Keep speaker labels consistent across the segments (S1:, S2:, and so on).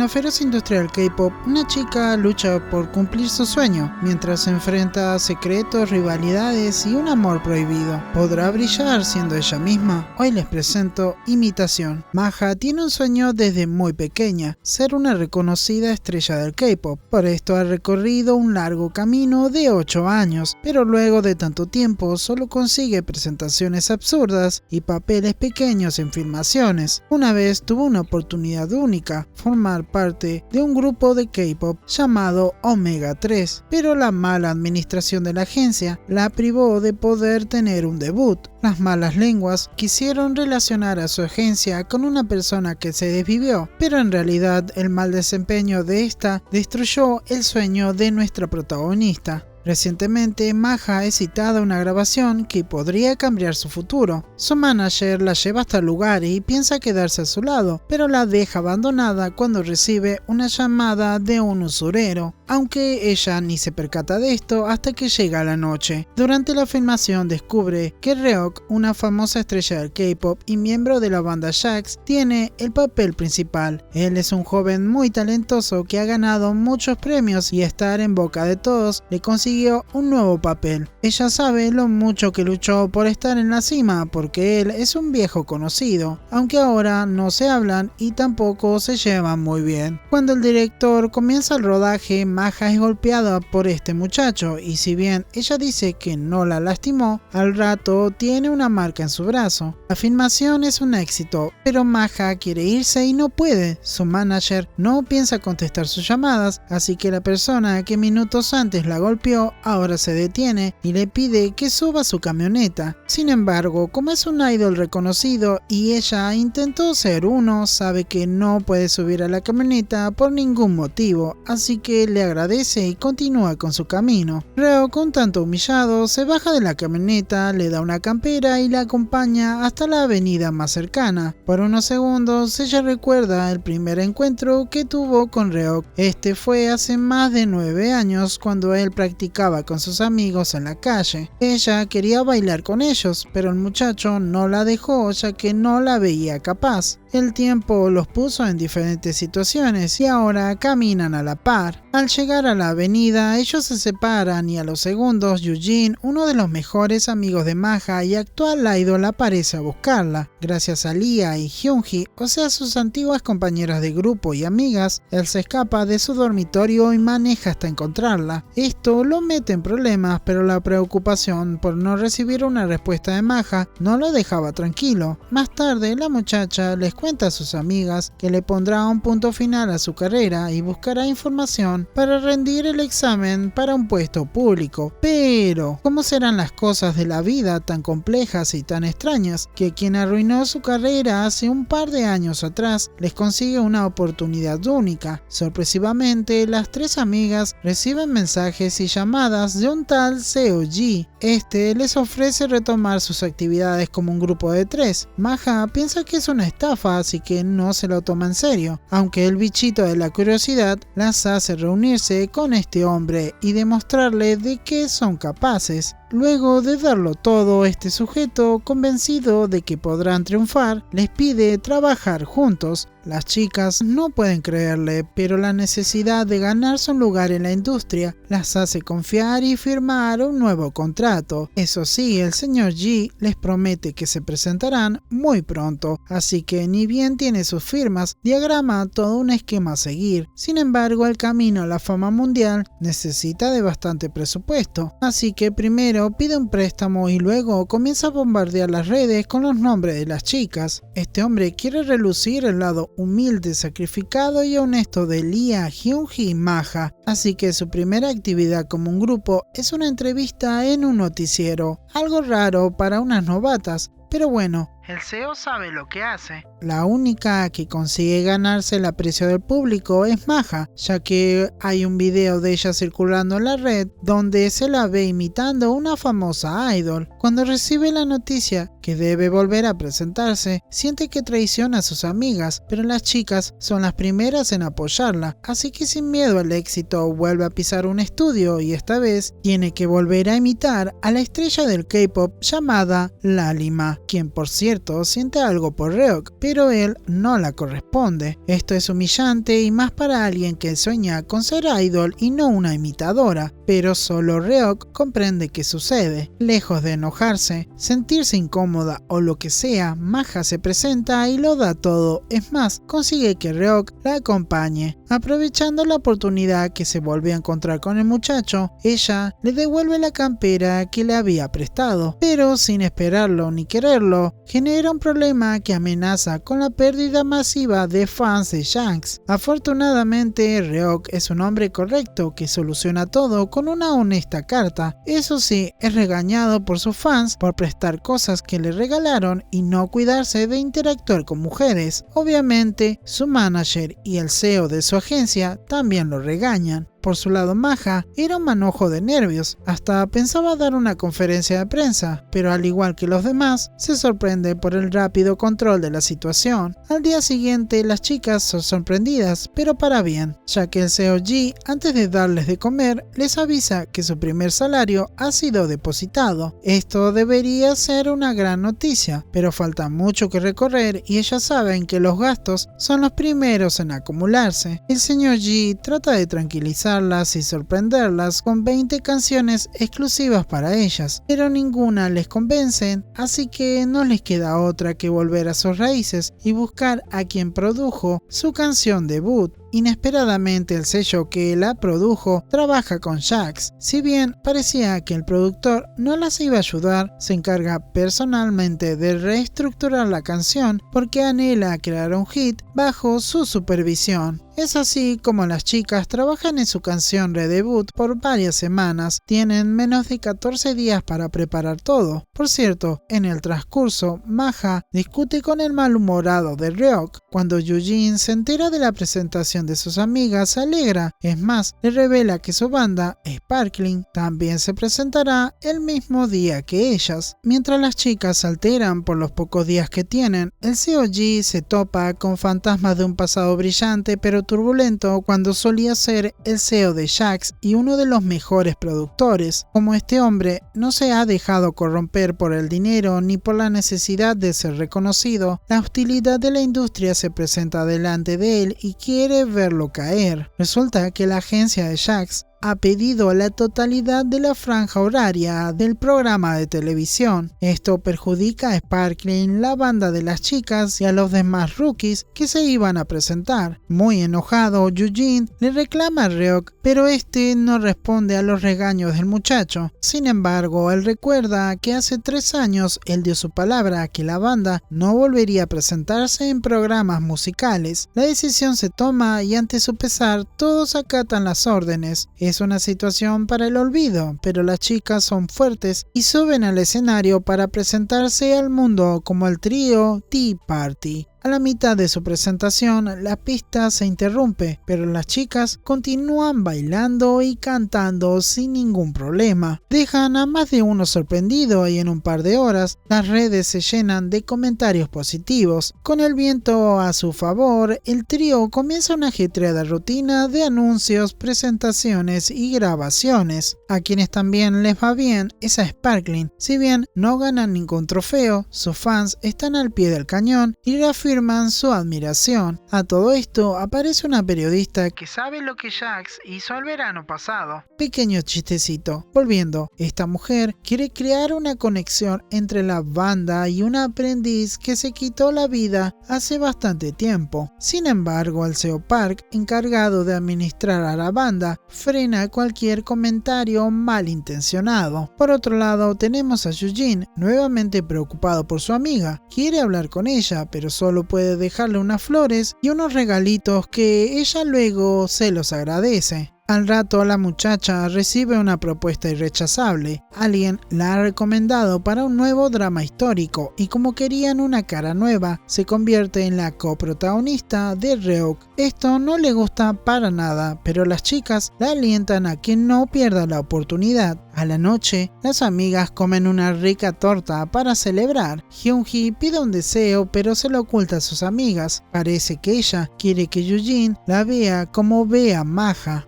S1: la feroz industria del K-pop, una chica lucha por cumplir su sueño, mientras se enfrenta a secretos, rivalidades y un amor prohibido. ¿Podrá brillar siendo ella misma? Hoy les presento Imitación. Maja tiene un sueño desde muy pequeña, ser una reconocida estrella del K-pop. Por esto ha recorrido un largo camino de 8 años, pero luego de tanto tiempo solo consigue presentaciones absurdas y papeles pequeños en filmaciones. Una vez tuvo una oportunidad única, formar parte de un grupo de K-pop llamado Omega 3, pero la mala administración de la agencia la privó de poder tener un debut. Las malas lenguas quisieron relacionar a su agencia con una persona que se desvivió, pero en realidad el mal desempeño de esta destruyó el sueño de nuestra protagonista. Recientemente, Maja es citada a una grabación que podría cambiar su futuro. Su manager la lleva hasta el lugar y piensa quedarse a su lado, pero la deja abandonada cuando recibe una llamada de un usurero, aunque ella ni se percata de esto hasta que llega la noche. Durante la filmación descubre que Ryeok, una famosa estrella del K-pop y miembro de la banda Jax, tiene el papel principal. Él es un joven muy talentoso que ha ganado muchos premios y estar en boca de todos le consigue un nuevo papel. Ella sabe lo mucho que luchó por estar en la cima porque él es un viejo conocido, aunque ahora no se hablan y tampoco se llevan muy bien. Cuando el director comienza el rodaje, Maja es golpeada por este muchacho y si bien ella dice que no la lastimó, al rato tiene una marca en su brazo. La filmación es un éxito, pero Maja quiere irse y no puede. Su manager no piensa contestar sus llamadas, así que la persona que minutos antes la golpeó ahora se detiene y le pide que suba su camioneta. Sin embargo, como es un idol reconocido y ella intentó ser uno, sabe que no puede subir a la camioneta por ningún motivo, así que le agradece y continúa con su camino. Ryeok, un tanto humillado, se baja de la camioneta, le da una campera y la acompaña hasta la avenida más cercana. Por unos segundos ella recuerda el primer encuentro que tuvo con Ryeok. Este fue hace más de 9 años cuando él practicaba con sus amigos en la calle. Ella quería bailar con ellos, pero el muchacho no la dejó ya que no la veía capaz. El tiempo los puso en diferentes situaciones y ahora caminan a la par. Al llegar a la avenida, ellos se separan y a los segundos Yujin, uno de los mejores amigos de Maja y actual idol, aparece a buscarla. Gracias a Lia y Hyunhee, o sea sus antiguas compañeras de grupo y amigas, él se escapa de su dormitorio y maneja hasta encontrarla. Esto lo mete en problemas, pero la preocupación por no recibir una respuesta de Maja no lo dejaba tranquilo. Más tarde, la muchacha les cuenta a sus amigas que le pondrá un punto final a su carrera y buscará información para rendir el examen para un puesto público. Pero, ¿cómo serán las cosas de la vida tan complejas y tan extrañas que quien arruinó su carrera hace un par de años atrás les consigue una oportunidad única? Sorpresivamente, las 3 amigas reciben mensajes y llamadas de un tal Seo-ji. Este les ofrece retomar sus actividades como un grupo de 3. Maja piensa que es una estafa, así que no se lo toma en serio, aunque el bichito de la curiosidad las hace reunirse con este hombre y demostrarle de qué son capaces. Luego de darlo todo, este sujeto, convencido de que podrán triunfar, les pide trabajar juntos. Las chicas no pueden creerle, pero la necesidad de ganarse un lugar en la industria las hace confiar y firmar un nuevo contrato. Eso sí, el señor G les promete que se presentarán muy pronto, así que ni bien tiene sus firmas, diagrama todo un esquema a seguir. Sin embargo, el camino a la fama mundial necesita de bastante presupuesto, así que primero pide un préstamo y luego comienza a bombardear las redes con los nombres de las chicas. Este hombre quiere relucir el lado humilde, sacrificado y honesto de Lia, Hyunhee y Maja, así que su primera actividad como un grupo es una entrevista en un noticiero, algo raro para unas novatas, pero bueno, el CEO sabe lo que hace. La única que consigue ganarse el aprecio del público es Maja, ya que hay un video de ella circulando en la red donde se la ve imitando a una famosa idol. Cuando recibe la noticia que debe volver a presentarse, siente que traiciona a sus amigas, pero las chicas son las primeras en apoyarla, así que sin miedo al éxito vuelve a pisar un estudio y esta vez tiene que volver a imitar a la estrella del K-pop llamada Lalima, quien por cierto cierto, siente algo por Ryok, pero él no la corresponde. Esto es humillante y más para alguien que sueña con ser idol y no una imitadora, pero solo Ryok comprende qué sucede. Lejos de enojarse, sentirse incómoda o lo que sea, Maja se presenta y lo da todo. Es más, consigue que Ryok la acompañe. Aprovechando la oportunidad que se volvió a encontrar con el muchacho, ella le devuelve la campera que le había prestado, pero sin esperarlo ni quererlo, genera un problema que amenaza con la pérdida masiva de fans de Shanks. Afortunadamente, Ryok es un hombre correcto que soluciona todo con una honesta carta. Eso sí, es regañado por sus fans por prestar cosas que le regalaron y no cuidarse de interactuar con mujeres. Obviamente, su manager y el CEO de su agencia también lo regañan. Por su lado, Maja era un manojo de nervios, hasta pensaba dar una conferencia de prensa, pero al igual que los demás, se sorprende por el rápido control de la situación. Al día siguiente, las chicas son sorprendidas, pero para bien, ya que el CEO G, antes de darles de comer, les avisa que su primer salario ha sido depositado. Esto debería ser una gran noticia, pero falta mucho que recorrer y ellas saben que los gastos son los primeros en acumularse. El señor G trata de tranquilizar y sorprenderlas con 20 canciones exclusivas para ellas, pero ninguna les convence, así que no les queda otra que volver a sus raíces y buscar a quien produjo su canción debut. Inesperadamente, el sello que la produjo trabaja con Shanks. Si bien parecía que el productor no las iba a ayudar, se encarga personalmente de reestructurar la canción porque anhela crear un hit bajo su supervisión. Es así como las chicas trabajan en su canción de debut por varias semanas. Tienen menos de 14 días para preparar todo. Por cierto, en el transcurso, Maja discute con el malhumorado de Ryok. Cuando Eugene se entera de la presentación de sus amigas, se alegra. Es más, le revela que su banda, Sparkling, también se presentará el mismo día que ellas. Mientras las chicas se alteran por los pocos días que tienen, el COG se topa con fantasmas de un pasado brillante pero turbulento cuando solía ser el CEO de Shanks y uno de los mejores productores. Como este hombre no se ha dejado corromper por el dinero ni por la necesidad de ser reconocido, la hostilidad de la industria se presenta delante de él y quiere verlo caer. Resulta que la agencia de Shanks ha pedido la totalidad de la franja horaria del programa de televisión. Esto perjudica a Sparkling, la banda de las chicas y a los demás rookies que se iban a presentar. Muy enojado, Eugene le reclama a Ryok, pero este no responde a los regaños del muchacho. Sin embargo, él recuerda que hace 3 años él dio su palabra a que la banda no volvería a presentarse en programas musicales. La decisión se toma y ante su pesar todos acatan las órdenes. Es una situación para el olvido, pero las chicas son fuertes y suben al escenario para presentarse al mundo como el trío Tea Party. A la mitad de su presentación, la pista se interrumpe, pero las chicas continúan bailando y cantando sin ningún problema. Dejan a más de uno sorprendido y en un par de horas, las redes se llenan de comentarios positivos. Con el viento a su favor, el trío comienza una ajetreada rutina de anuncios, presentaciones y grabaciones. A quienes también les va bien es a Sparkling. Si bien no ganan ningún trofeo, sus fans están al pie del cañón y reafirman su admiración. A todo esto aparece una periodista que sabe lo que Shanks hizo el verano pasado. Pequeño chistecito. Volviendo, esta mujer quiere crear una conexión entre la banda y un aprendiz que se quitó la vida hace bastante tiempo. Sin embargo, el CEO Park, encargado de administrar a la banda, frena cualquier comentario malintencionado. Por otro lado, tenemos a Eugene, nuevamente preocupado por su amiga. Quiere hablar con ella, pero solo puede dejarle unas flores y unos regalitos que ella luego se los agradece. Al rato la muchacha recibe una propuesta irrechazable. Alguien la ha recomendado para un nuevo drama histórico y como querían una cara nueva, se convierte en la coprotagonista de Ryok. Esto no le gusta para nada, pero las chicas la alientan a que no pierda la oportunidad. A la noche, las amigas comen una rica torta para celebrar. Hyun-hee pide un deseo pero se lo oculta a sus amigas. Parece que ella quiere que Eugene la vea como ve a Maja.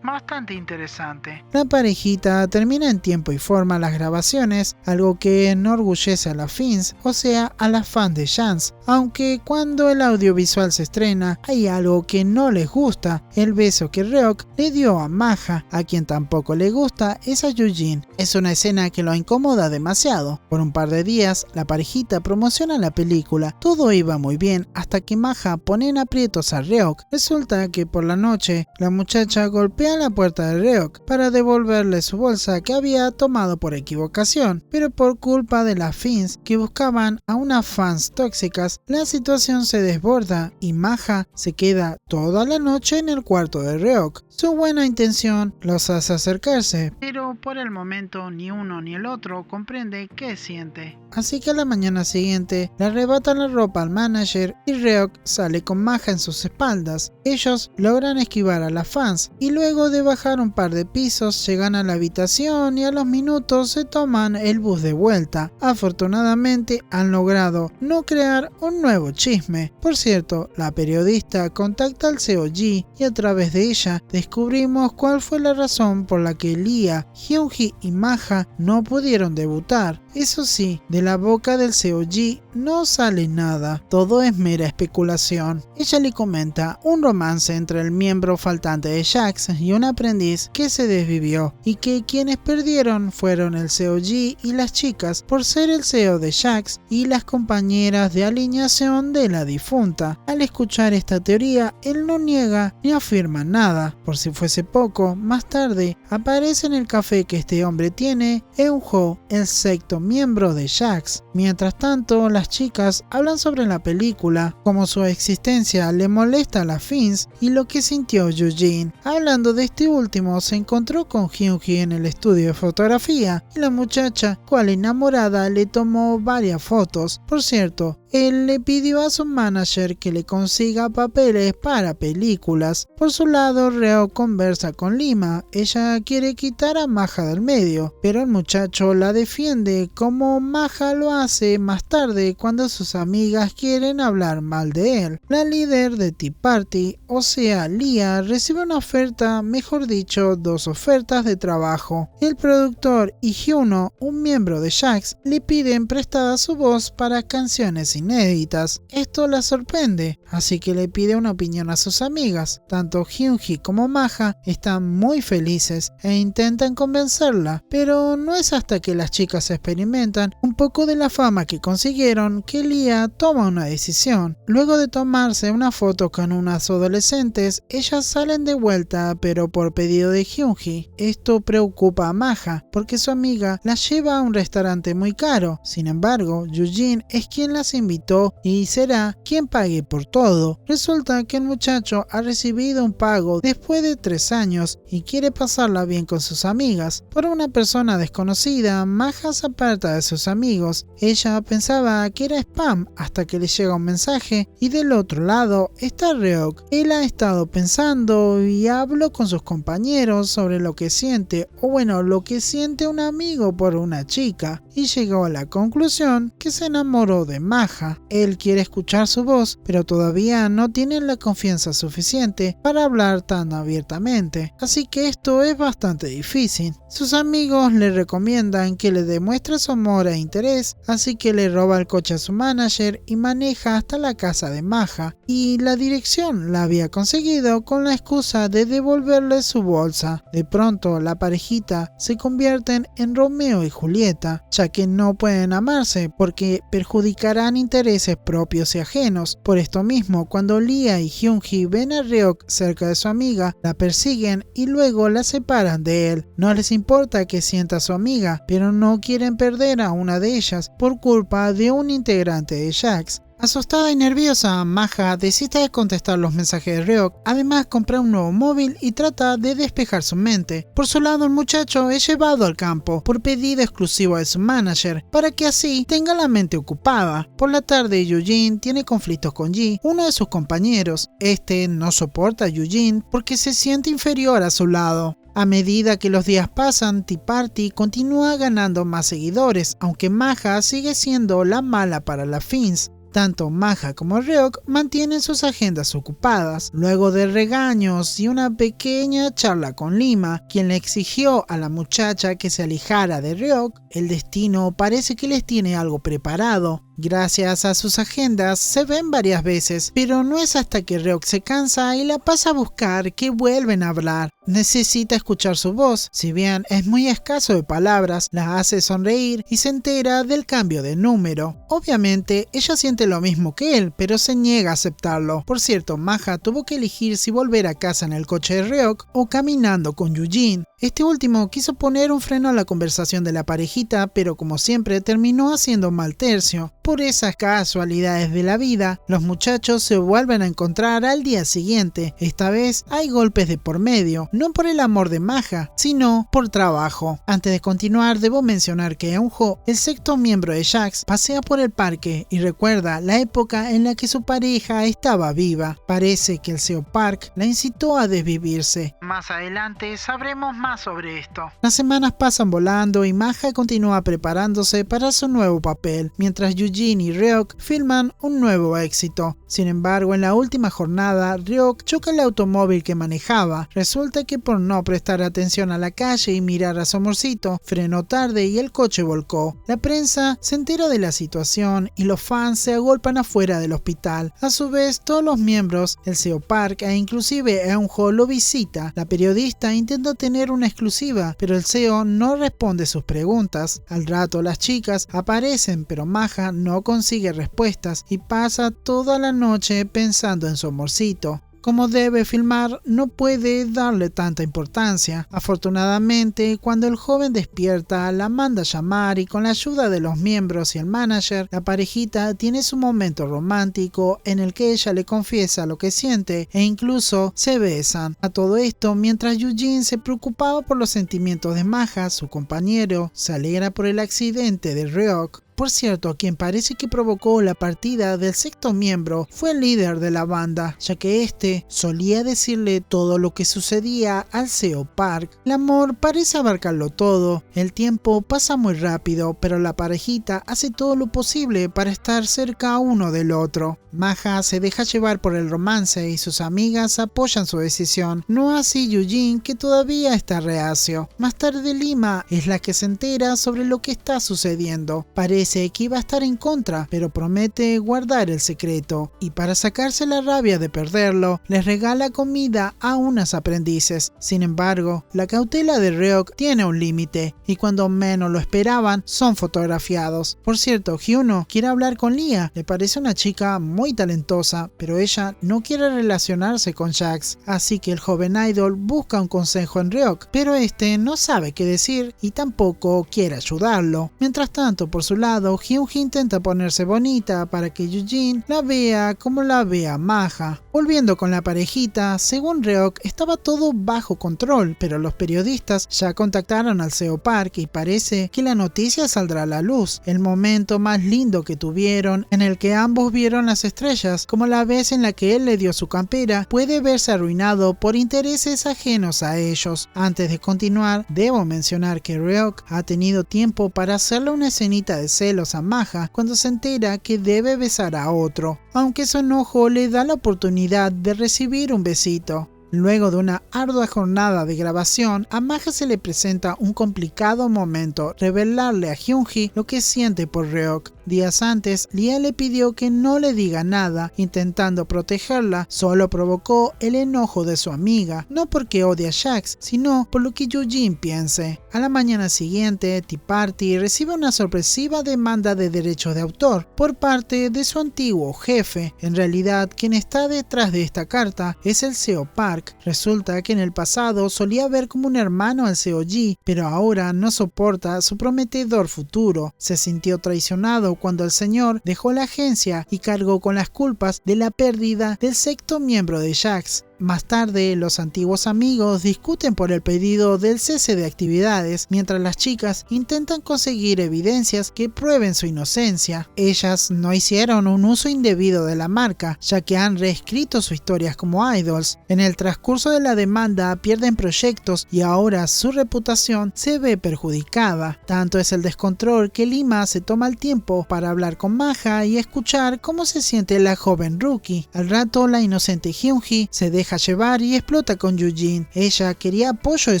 S1: bastante interesante. La parejita termina en tiempo y forma las grabaciones, algo que enorgullece a las fans, o sea, a las fans de Chance. Aunque cuando el audiovisual se estrena, hay algo que no les gusta: el beso que Ryuk le dio a Maja. A quien tampoco le gusta es a Yujin. Es una escena que lo incomoda demasiado. Por un par de días, la parejita promociona la película. Todo iba muy bien hasta que Maja pone en aprietos a Ryuk. Resulta que por la noche, la muchacha golpea la puerta de Ryuk para devolverle su bolsa que había tomado por equivocación, pero por culpa de las fans que buscaban a unas fans tóxicas, la situación se desborda y Maja se queda toda la noche en el cuarto de Ryuk. Su buena intención los hace acercarse, pero por el momento ni uno ni el otro comprende qué siente. Así que a la mañana siguiente le arrebatan la ropa al manager y Ryuk sale con Maja en sus espaldas. Ellos logran esquivar a las fans y luego de bajar un par de pisos llegan a la habitación y a los minutos se toman el bus de vuelta. Afortunadamente han logrado no crear un nuevo chisme. Por cierto, la periodista contacta al COG y a través de ella descubrimos cuál fue la razón por la que Lia, Hyungi y Maja no pudieron debutar. Eso sí, de la boca del COG no sale nada, todo es mera especulación. Ella le comenta un romance entre el miembro faltante de Jax y un aprendiz que se desvivió, y que quienes perdieron fueron el COG y las chicas por ser el CEO de Jax y las compañeras de alineación de la difunta. Al escuchar esta teoría, él no niega ni afirma nada. Por si fuese poco, más tarde aparece en el café que este hombre tiene Eunho, el sexto miembro de Jax. Mientras tanto, las chicas hablan sobre la película, como su existencia le molesta a las fans y lo que sintió Yujin. Hablando de este último, se encontró con Hyungi en el estudio de fotografía y la muchacha, cual enamorada, le tomó varias fotos. Por cierto, él le pidió a su manager que le consiga papeles para películas. Por su lado, Reo conversa con Lima. Ella quiere quitar a Maja del medio, pero el muchacho la defiende, como Maja lo hace más tarde cuando sus amigas quieren hablar mal de él. La líder de Tea Party, o sea, Lia, recibe una oferta, mejor dicho, dos ofertas de trabajo. El productor y Hyuno, un miembro de Jax, le piden prestada su voz para canciones inéditas. Esto la sorprende, así que le pide una opinión a sus amigas. Tanto Hyungi como Maja están muy felices e intentan convencerla, pero no es hasta que las chicas experimentan un poco de la fama que consiguieron que Lia toma una decisión. Luego de tomarse una foto con unas adolescentes, ellas salen de vuelta, pero por pedido de Hyungi. Esto preocupa a Maja, porque su amiga la lleva a un restaurante muy caro. Sin embargo, Yujin es quien las invitó y será quien pague por todo. Resulta que el muchacho ha recibido un pago después de 3 años y quiere pasarla bien con sus amigas. Por una persona desconocida, Maja se aparta de sus amigos. Ella pensaba que era spam hasta que le llega un mensaje y del otro lado está Ryuk. Él ha estado pensando y habló con sus compañeros sobre lo que siente, o bueno, lo que siente un amigo por una chica, y llegó a la conclusión que se enamoró de Maja. Él quiere escuchar su voz, pero todavía no tiene la confianza suficiente para hablar tan abiertamente, así que esto es bastante difícil. Sus amigos le recomiendan que le demuestre su amor e interés, así que le roba el coche a su manager y maneja hasta la casa de Maja, y la dirección la había conseguido con la excusa de devolverle su bolsa. De pronto la parejita se convierten en Romeo y Julieta, ya que no pueden amarse porque perjudicarán intereses propios y ajenos. Por esto mismo, cuando Lia y Hyungi ven a Ryuk cerca de su amiga, la persiguen y luego la separan de él. No les importa que sienta a su amiga, pero no quieren perder a una de ellas por culpa de un integrante de Jax. Asustada y nerviosa, Maja decide contestar los mensajes de Ryuk. Además, compra un nuevo móvil y trata de despejar su mente. Por su lado, el muchacho es llevado al campo por pedido exclusivo de su manager, para que así tenga la mente ocupada. Por la tarde, Yujin tiene conflictos con Ji, uno de sus compañeros. Este no soporta a Yujin porque se siente inferior a su lado. A medida que los días pasan, Tea Party continúa ganando más seguidores, aunque Maja sigue siendo la mala para las fans. Tanto Maja como Ryok mantienen sus agendas ocupadas. Luego de regaños y una pequeña charla con Lima, quien le exigió a la muchacha que se alejara de Ryok, el destino parece que les tiene algo preparado. Gracias a sus agendas se ven varias veces, pero no es hasta que Ryok se cansa y la pasa a buscar que vuelven a hablar. Necesita escuchar su voz, si bien es muy escaso de palabras, la hace sonreír y se entera del cambio de número. Obviamente ella siente lo mismo que él, pero se niega a aceptarlo. Por cierto, Maja tuvo que elegir si volver a casa en el coche de Ryok o caminando con Yujin. Este último quiso poner un freno a la conversación de la parejita, pero como siempre terminó haciendo mal tercio. Por esas casualidades de la vida, los muchachos se vuelven a encontrar al día siguiente. Esta vez hay golpes de por medio, no por el amor de Maja, sino por trabajo. Antes de continuar, debo mencionar que Eunho, el sexto miembro de Jax, pasea por el parque y recuerda la época en la que su pareja estaba viva. Parece que el Seo Park la incitó a desvivirse. Más adelante sabremos más sobre esto. Las semanas pasan volando y Maja continúa preparándose para su nuevo papel, mientras Yujin y Ryok filman un nuevo éxito. Sin embargo, en la última jornada, Ryok choca el automóvil que manejaba. Resulta que por no prestar atención a la calle y mirar a su amorcito, frenó tarde y el coche volcó. La prensa se entera de la situación y los fans se agolpan afuera del hospital. A su vez, todos los miembros, el Seo Park e inclusive Eunho lo visita. La periodista intenta tener una exclusiva, pero el Seo no responde sus preguntas. Al rato las chicas aparecen, pero Maja no consigue respuestas y pasa toda la noche pensando en su amorcito. Como debe filmar, no puede darle tanta importancia. Afortunadamente, cuando el joven despierta, la manda a llamar y con la ayuda de los miembros y el manager, la parejita tiene su momento romántico en el que ella le confiesa lo que siente e incluso se besan. A todo esto, mientras Yujin se preocupaba por los sentimientos de Maja, su compañero se alegra por el accidente de Ryok. Por cierto, quien parece que provocó la partida del sexto miembro fue el líder de la banda, ya que este solía decirle todo lo que sucedía al Seo Park. El amor parece abarcarlo todo, el tiempo pasa muy rápido, pero la parejita hace todo lo posible para estar cerca uno del otro. Maja se deja llevar por el romance y sus amigas apoyan su decisión, no así Yujin, que todavía está reacio. Más tarde Lima es la que se entera sobre lo que está sucediendo. Parece que iba a estar en contra, pero promete guardar el secreto, y para sacarse la rabia de perderlo, les regala comida a unas aprendices. Sin embargo, la cautela de Ryok tiene un límite, y cuando menos lo esperaban, son fotografiados. Por cierto, Hyuno quiere hablar con Lia, le parece una chica muy talentosa, pero ella no quiere relacionarse con Jax, así que el joven idol busca un consejo en Ryok, pero este no sabe qué decir y tampoco quiere ayudarlo. Mientras tanto, por su lado, Hyunji intenta ponerse bonita para que Yujin la vea como la vea Maja. Volviendo con la parejita, según Ryok estaba todo bajo control, pero los periodistas ya contactaron al Seo Park y parece que la noticia saldrá a la luz. El momento más lindo que tuvieron, en el que ambos vieron las estrellas, como la vez en la que él le dio su campera, puede verse arruinado por intereses ajenos a ellos. Antes de continuar, debo mencionar que Ryok ha tenido tiempo para hacerle una escenita de celos a Maja cuando se entera que debe besar a otro, aunque su enojo le da la oportunidad de recibir un besito. Luego de una ardua jornada de grabación, a Maja se le presenta un complicado momento: revelarle a Hyunji lo que siente por Ryok. Días antes, Lia le pidió que no le diga nada, intentando protegerla. Solo provocó el enojo de su amiga, no porque odie a Jax, sino por lo que Yujin piense. A la mañana siguiente, Tea Party recibe una sorpresiva demanda de derechos de autor por parte de su antiguo jefe. En realidad, quien está detrás de esta carta es el Seo Park. Resulta que en el pasado solía ver como un hermano al Seo Ji, pero ahora no soporta su prometedor futuro. Se sintió traicionado cuando el señor dejó la agencia y cargó con las culpas de la pérdida del sexto miembro de Jax. Más tarde, los antiguos amigos discuten por el pedido del cese de actividades, mientras las chicas intentan conseguir evidencias que prueben su inocencia. Ellas no hicieron un uso indebido de la marca, ya que han reescrito sus historias como idols. En el transcurso de la demanda pierden proyectos y ahora su reputación se ve perjudicada. Tanto es el descontrol que Lima se toma el tiempo para hablar con Maja y escuchar cómo se siente la joven rookie. Al rato, la inocente Hyunhee se deja llevar y explota con Yujin. Ella quería apoyo de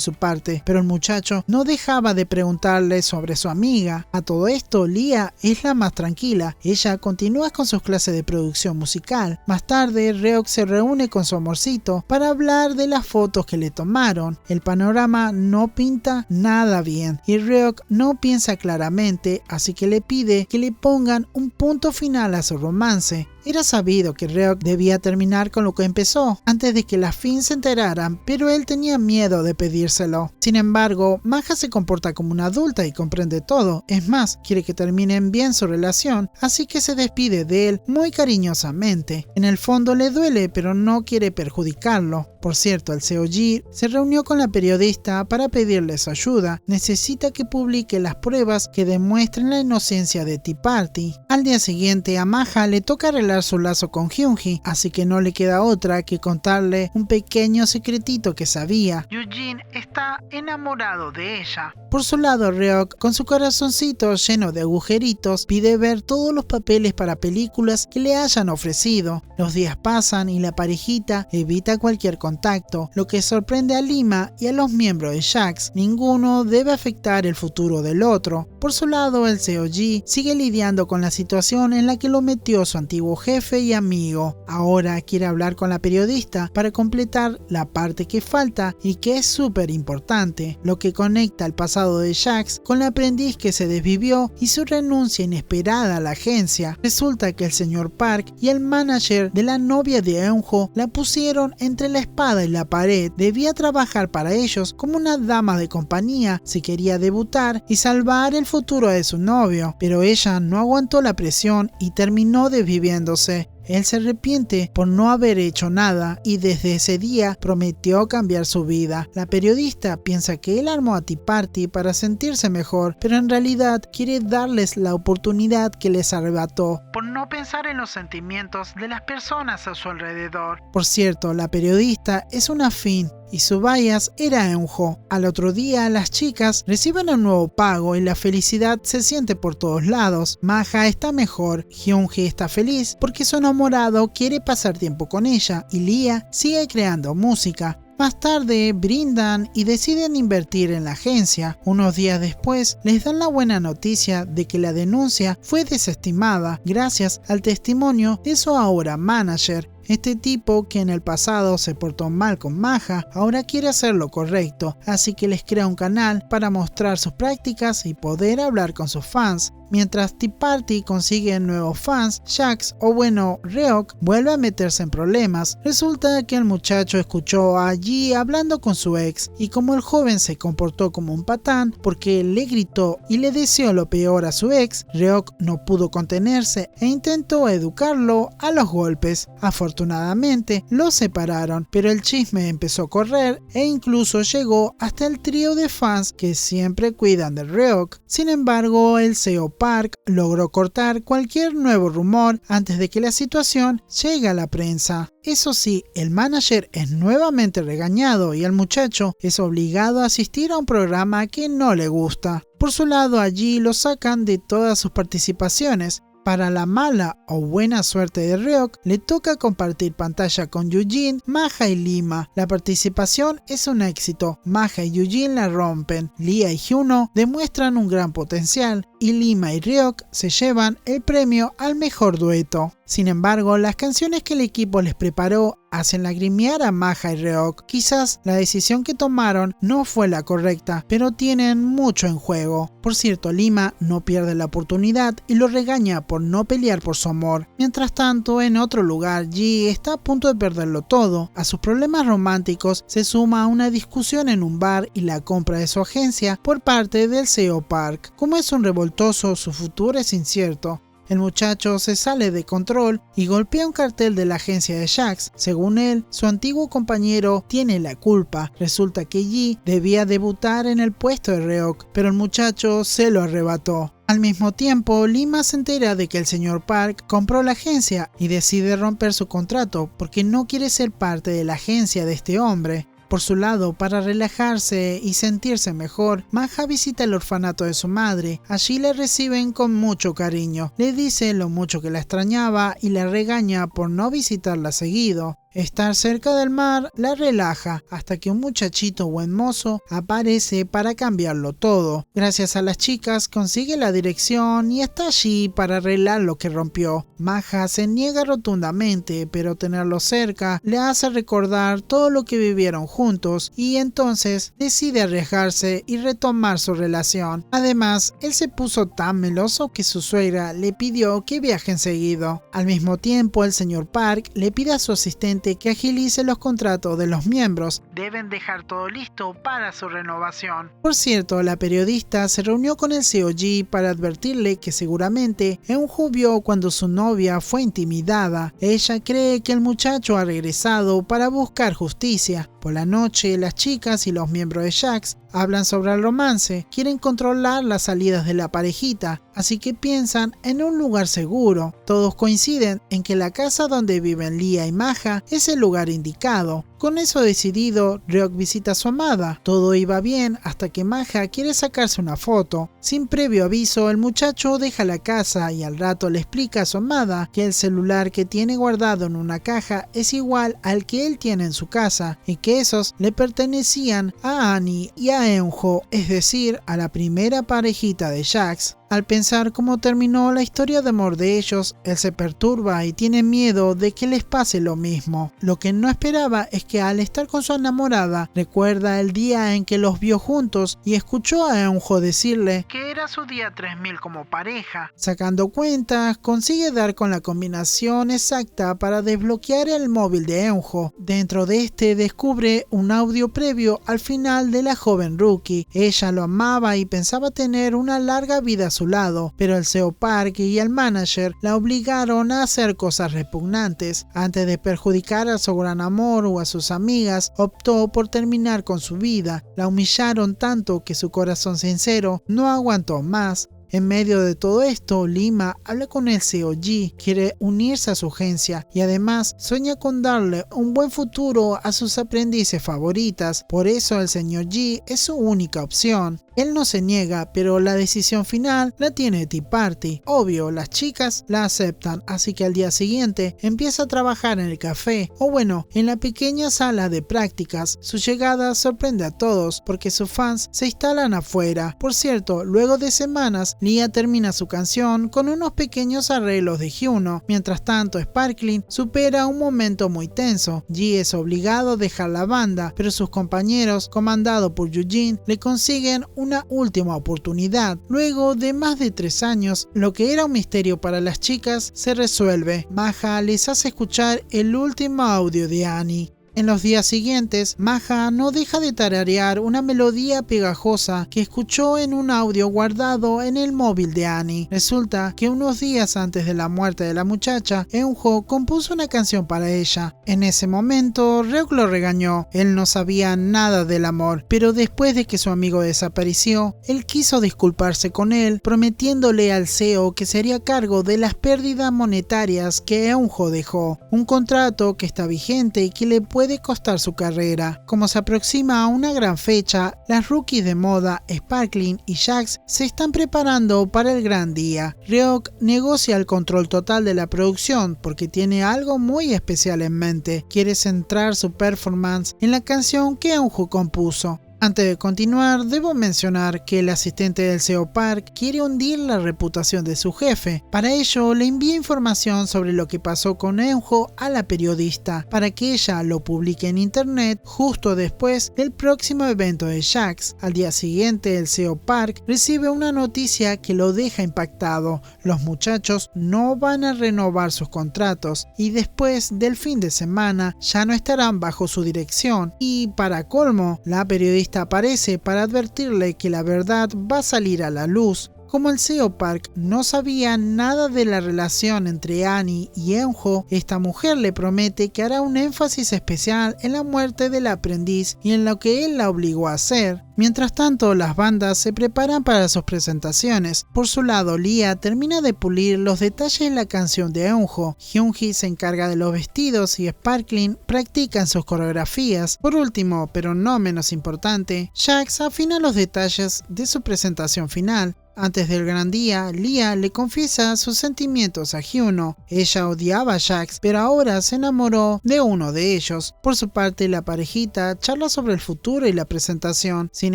S1: su parte, pero el muchacho no dejaba de preguntarle sobre su amiga. A todo esto, Lia es la más tranquila. Ella continúa con sus clases de producción musical. Más tarde, Reok se reúne con su amorcito para hablar de las fotos que le tomaron. El panorama no pinta nada bien y Reok no piensa claramente, así que le pide que le pongan un punto final a su romance. Era sabido que Reok debía terminar con lo que empezó antes de que las Fin se enteraran, pero él tenía miedo de pedírselo. Sin embargo, Maja se comporta como una adulta y comprende todo. Es más, quiere que terminen bien su relación, así que se despide de él muy cariñosamente. En el fondo le duele, pero no quiere perjudicarlo. Por cierto, el Seoji se reunió con la periodista para pedirle su ayuda. Necesita que publique las pruebas que demuestren la inocencia de Tea Party. Al día siguiente, a Maja le toca arreglar su lazo con Hyunhee, así que no le queda otra que contarle un pequeño secretito que sabía. Yujin está enamorado de ella. Por su lado, Reok, con su corazoncito lleno de agujeritos, pide ver todos los papeles para películas que le hayan ofrecido. Los días pasan y la parejita evita cualquier contacto, lo que sorprende a Lima y a los miembros de Jax. Ninguno debe afectar el futuro del otro. Por su lado, el Seoji sigue lidiando con la situación en la que lo metió su antiguo jefe y amigo. Ahora quiere hablar con la periodista para completar la parte que falta y que es súper importante, lo que conecta el pasado de Jax con la aprendiz que se desvivió y su renuncia inesperada a la agencia. Resulta que el señor Park y el manager de la novia de Eunho la pusieron entre la espada y la pared. Debía trabajar para ellos como una dama de compañía si quería debutar y salvar el futuro de su novio, pero ella no aguantó la presión y terminó desviviéndose. Él se arrepiente por no haber hecho nada y desde ese día prometió cambiar su vida. La periodista piensa que él armó a Tea Party para sentirse mejor, pero en realidad quiere darles la oportunidad que les arrebató por no pensar en los sentimientos de las personas a su alrededor. Por cierto, la periodista es una Fin y su bias era Eunho. Al otro día, las chicas reciben un nuevo pago y la felicidad se siente por todos lados. Maja está mejor, Hyunhee está feliz porque su enamorado quiere pasar tiempo con ella y Lia sigue creando música. Más tarde brindan y deciden invertir en la agencia. Unos días después les dan la buena noticia de que la denuncia fue desestimada gracias al testimonio de su ahora manager. Este tipo, que en el pasado se portó mal con Maja, ahora quiere hacer lo correcto, así que les crea un canal para mostrar sus prácticas y poder hablar con sus fans. Mientras Tea Party consigue nuevos fans, Jax, o bueno, Reok, vuelve a meterse en problemas. Resulta que el muchacho escuchó a Ji hablando con su ex, y como el joven se comportó como un patán porque le gritó y le deseó lo peor a su ex, Reok no pudo contenerse e intentó educarlo a los golpes. Afortunadamente, los separaron, pero el chisme empezó a correr e incluso llegó hasta el trío de fans que siempre cuidan de Reok. Sin embargo, el CEO Park logró cortar cualquier nuevo rumor antes de que la situación llegue a la prensa. Eso sí, el manager es nuevamente regañado y el muchacho es obligado a asistir a un programa que no le gusta. Por su lado, allí lo sacan de todas sus participaciones. Para la mala o buena suerte de Reok, le toca compartir pantalla con Yujin, Maja y Lima. La participación es un éxito, Maja y Yujin la rompen, Lia y Hyuno demuestran un gran potencial y Lima y Reok se llevan el premio al mejor dueto. Sin embargo, las canciones que el equipo les preparó hacen lagrimear a Maja y Reok. Quizás la decisión que tomaron no fue la correcta, pero tienen mucho en juego. Por cierto, Lima no pierde la oportunidad y lo regaña por no pelear por su amor. Mientras tanto, en otro lugar, Ji está a punto de perderlo todo. A sus problemas románticos se suma una discusión en un bar y la compra de su agencia por parte del CEO Park. Como es un revoltoso, su futuro es incierto. El muchacho se sale de control y golpea un cartel de la agencia de Jax. Según él, su antiguo compañero tiene la culpa. Resulta que Yi debía debutar en el puesto de Ryuk, pero el muchacho se lo arrebató. Al mismo tiempo, Lima se entera de que el señor Park compró la agencia y decide romper su contrato porque no quiere ser parte de la agencia de este hombre. Por su lado, para relajarse y sentirse mejor, Maja visita el orfanato de su madre. Allí la reciben con mucho cariño. Le dice lo mucho que la extrañaba y la regaña por no visitarla seguido. Estar cerca del mar la relaja hasta que un muchachito buen mozo aparece para cambiarlo todo. Gracias a las chicas consigue la dirección y está allí para arreglar lo que rompió. Maja se niega rotundamente, pero tenerlo cerca le hace recordar todo lo que vivieron juntos y entonces decide arriesgarse y retomar su relación. Además, él se puso tan meloso que su suegra le pidió que viajen seguido. Al mismo tiempo, el señor Park le pide a su asistente que agilice los contratos de los miembros. Deben dejar todo listo para su renovación. Por cierto, la periodista se reunió con el CEO Yi para advertirle que seguramente Eunju vio cuando su novia fue intimidada. Ella cree que el muchacho ha regresado para buscar justicia. Por la noche, las chicas y los miembros de Jax hablan sobre el romance, quieren controlar las salidas de la parejita, así que piensan en un lugar seguro. Todos coinciden en que la casa donde viven Lia y Maja es el lugar indicado. Con eso decidido, Ryuk visita a su amada. Todo iba bien hasta que Maja quiere sacarse una foto. Sin previo aviso, el muchacho deja la casa y al rato le explica a su amada que el celular que tiene guardado en una caja es igual al que él tiene en su casa y que esos le pertenecían a Annie y a Eunjo, es decir, a la primera parejita de Jax. Al pensar cómo terminó la historia de amor de ellos, él se perturba y tiene miedo de que les pase lo mismo. Lo que no esperaba es que al estar con su enamorada, recuerda el día en que los vio juntos y escuchó a Eunjo decirle que era su día 3000 como pareja. Sacando cuentas, consigue dar con la combinación exacta para desbloquear el móvil de Eunjo. Dentro de este descubre un audio previo al final de la joven rookie. Ella lo amaba y pensaba tener una larga vida a su lado, pero el CEO Park y el manager la obligaron a hacer cosas repugnantes. Antes de perjudicar a su gran amor o a sus amigas, optó por terminar con su vida. La humillaron tanto que su corazón sincero no aguantó más. En medio de todo esto, Lima habla con el CEO Yi, quiere unirse a su agencia y además sueña con darle un buen futuro a sus aprendices favoritas. Por eso el señor Yi es su única opción. Él no se niega, pero la decisión final la tiene Tea Party. Obvio, las chicas la aceptan, así que al día siguiente empieza a trabajar en el café, o bueno, en la pequeña sala de prácticas. Su llegada sorprende a todos, porque sus fans se instalan afuera. Por cierto, luego de semanas, Lia termina su canción con unos pequeños arreglos de Hyuno. Mientras tanto, Sparkling supera un momento muy tenso. Ji es obligado a dejar la banda, pero sus compañeros, comandados por Yujin, le consiguen una última oportunidad. Luego de más de 3 años, lo que era un misterio para las chicas se resuelve. Maja les hace escuchar el último audio de Annie. En los días siguientes, Maja no deja de tararear una melodía pegajosa que escuchó en un audio guardado en el móvil de Annie. Resulta que unos días antes de la muerte de la muchacha, Eunjo compuso una canción para ella. En ese momento, Ryuk lo regañó. Él no sabía nada del amor, pero después de que su amigo desapareció, él quiso disculparse con él, prometiéndole al CEO que se haría cargo de las pérdidas monetarias que Eunjo dejó. Un contrato que está vigente y que le puede costar su carrera. Como se aproxima a una gran fecha, las rookies de moda Sparkling y Jax se están preparando para el gran día. Ryuk negocia el control total de la producción porque tiene algo muy especial en mente. Quiere centrar su performance en la canción que Eunjo compuso. Antes de continuar, debo mencionar que el asistente del CEO Park quiere hundir la reputación de su jefe. Para ello, le envía información sobre lo que pasó con Eunjo a la periodista, para que ella lo publique en internet justo después del próximo evento de Jax. Al día siguiente, el CEO Park recibe una noticia que lo deja impactado. Los muchachos no van a renovar sus contratos y después del fin de semana ya no estarán bajo su dirección. Y para colmo, la periodista aparece para advertirle que la verdad va a salir a la luz. Como el CEO Park no sabía nada de la relación entre Annie y Eunho, esta mujer le promete que hará un énfasis especial en la muerte del aprendiz y en lo que él la obligó a hacer. Mientras tanto, las bandas se preparan para sus presentaciones. Por su lado, Lia termina de pulir los detalles de la canción de Eunho. Hyungi se encarga de los vestidos y Sparkling practica en sus coreografías. Por último, pero no menos importante, Jax afina los detalles de su presentación final. Antes del gran día, Lia le confiesa sus sentimientos a Hyuno. Ella odiaba a Jax, pero ahora se enamoró de uno de ellos. Por su parte, la parejita charla sobre el futuro y la presentación. Sin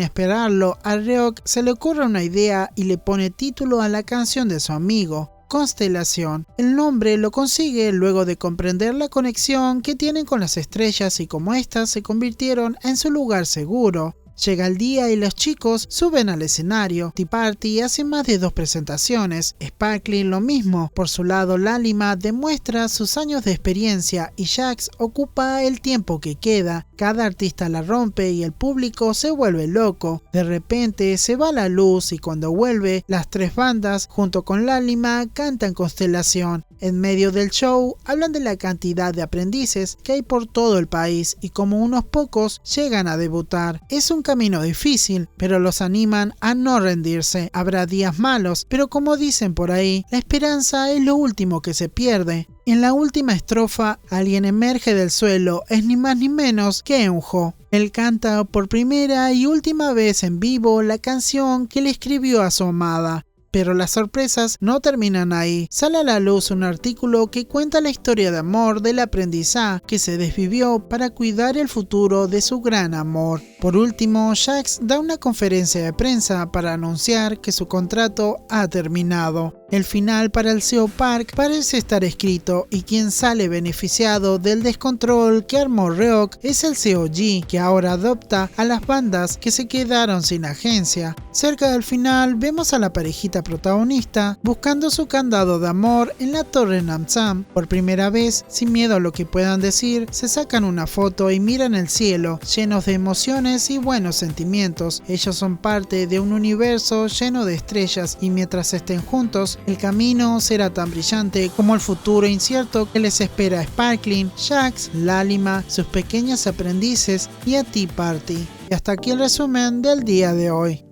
S1: esperarlo, a Ryok se le ocurre una idea y le pone título a la canción de su amigo: Constelación. El nombre lo consigue luego de comprender la conexión que tienen con las estrellas y cómo éstas se convirtieron en su lugar seguro. Llega el día y los chicos suben al escenario. Tea Party hace más de 2 presentaciones. Sparkling lo mismo. Por su lado, Lalima demuestra sus años de experiencia y Jax ocupa el tiempo que queda. Cada artista la rompe y el público se vuelve loco. De repente se va la luz y cuando vuelve, las 3 bandas junto con Lalima cantan Constelación. En medio del show hablan de la cantidad de aprendices que hay por todo el país y cómo unos pocos llegan a debutar. Es un camino difícil, pero los animan a no rendirse. Habrá días malos, pero como dicen por ahí, la esperanza es lo último que se pierde. En la última estrofa, alguien emerge del suelo, es ni más ni menos que Eunho. Él canta por primera y última vez en vivo la canción que le escribió a su amada. Pero las sorpresas no terminan ahí. Sale a la luz un artículo que cuenta la historia de amor del aprendizaje que se desvivió para cuidar el futuro de su gran amor. Por último, Jax da una conferencia de prensa para anunciar que su contrato ha terminado. El final para el CEO Park parece estar escrito y quien sale beneficiado del descontrol que armó Ryok es el CEO G, que ahora adopta a las bandas que se quedaron sin agencia. Cerca del final vemos a la parejita protagonista buscando su candado de amor en la torre Namsam. Por primera vez, sin miedo a lo que puedan decir, se sacan una foto y miran el cielo, llenos de emociones y buenos sentimientos. Ellos son parte de un universo lleno de estrellas y mientras estén juntos, el camino será tan brillante como el futuro incierto que les espera a Sparkling, Jax, Lalima, sus pequeños aprendices y a Tea Party. Y hasta aquí el resumen del día de hoy.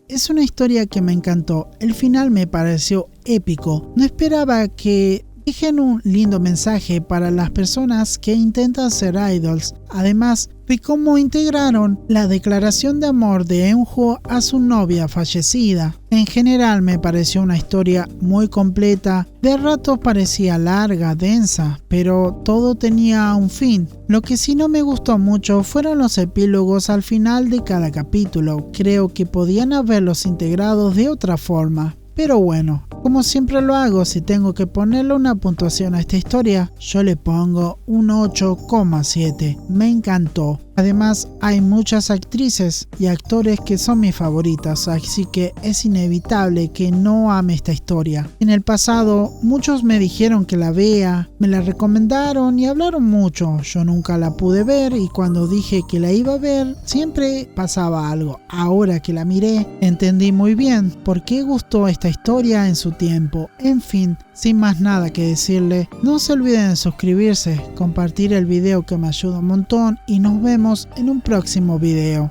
S1: Es una historia que me encantó. El final me pareció épico. No esperaba que dejen un lindo mensaje para las personas que intentan ser idols. Además, vi cómo integraron la declaración de amor de Eunho a su novia fallecida. En general me pareció una historia muy completa. De ratos parecía larga, densa, pero todo tenía un fin. Lo que sí no me gustó mucho fueron los epílogos al final de cada capítulo. Creo que podían haberlos integrados de otra forma. Pero bueno, como siempre lo hago, si tengo que ponerle una puntuación a esta historia, yo le pongo un 8,7. Me encantó. Además, hay muchas actrices y actores que son mis favoritas, así que es inevitable que no ame esta historia. En el pasado, muchos me dijeron que la vea, me la recomendaron y hablaron mucho. Yo nunca la pude ver y cuando dije que la iba a ver, siempre pasaba algo. Ahora que la miré, entendí muy bien por qué gustó esta historia en su tiempo. En fin, sin más nada que decirle, no se olviden de suscribirse, compartir el video que me ayuda un montón y nos vemos en un próximo video.